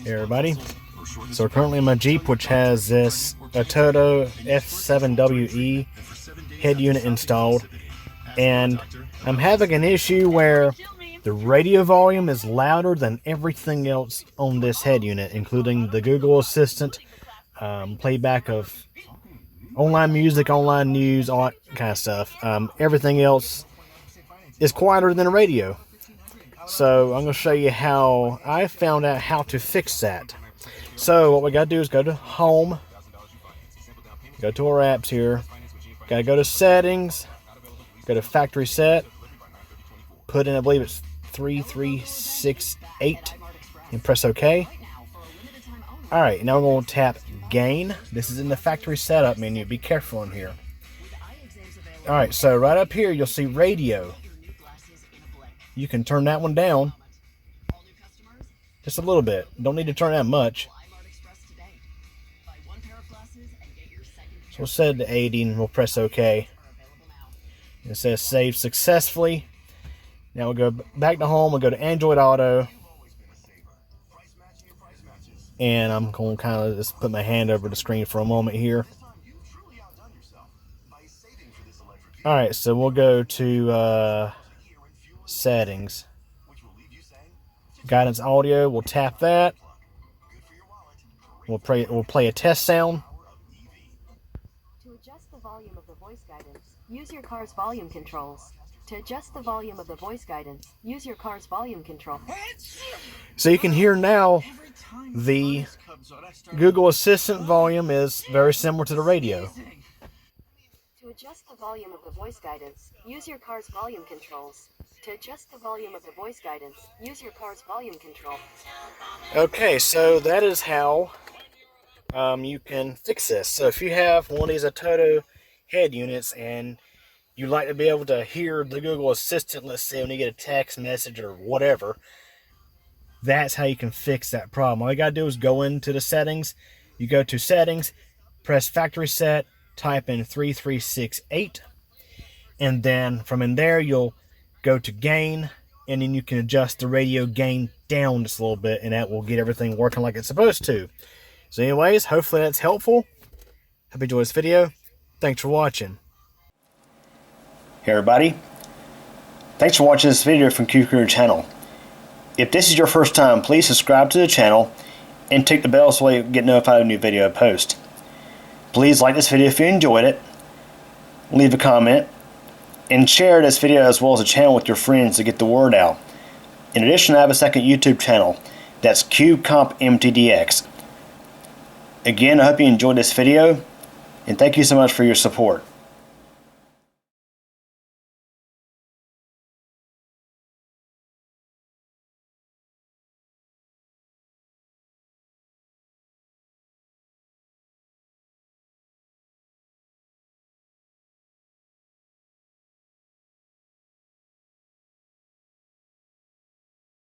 Hey everybody, so currently in my Jeep, which has this Atoto F7 WE head unit installed, and I'm having an issue where the radio volume is louder than everything else on this head unit, including the Google Assistant, playback of online music, online news, all that kind of stuff. Everything else is quieter than the radio. So I'm going to show you how I found out how to fix that. So what we got to do is go to Home, go to our apps here, got to go to Settings, go to Factory Set, put in, I believe it's 3368, and press OK. Alright, now we're going to tap Gain. This is in the Factory Setup menu. Be careful in here. Alright, so right up here you'll see Radio. You can turn that one down just a little bit. Don't need to turn that much. So we'll set it to 80 and we'll press OK. It says save successfully. Now we'll go back to Home. We'll go to Android Auto. And I'm going to kind of just put my hand over the screen for a moment here. Alright, so we'll go to Settings. Guidance Audio, we'll tap that. We'll play a test sound. To adjust the volume of the voice guidance, use your car's volume controls. To adjust the volume of the voice guidance, use your car's volume control. So you can hear now the Google Assistant volume is very similar to the radio. To adjust the volume of the voice guidance, use your car's volume controls. To adjust the volume of the voice guidance, use your car's volume control. Okay, so that is how you can fix this. So if you have one of these Atoto head units and you like to be able to hear the Google Assistant, let's say when you get a text message or whatever, that's how you can fix that problem. All you gotta do is go into the settings. You go to Settings, press Factory Set, type in 3368, and then from in there you'll go to Gain, and then you can adjust the radio gain down just a little bit, and that will get everything working like it's supposed to. So anyways, hopefully that's helpful. Hope you enjoyed this video. Thanks for watching. Hey everybody, thanks for watching this video from Q channel. If this is your first time, please subscribe to the channel and tick the bell so you get notified of a new video I post. Please like this video if you enjoyed it, leave a comment, and share this video as well as the channel with your friends to get the word out. In addition, I have a second YouTube channel, that's QCompMTDX. Again, I hope you enjoyed this video, and thank you so much for your support.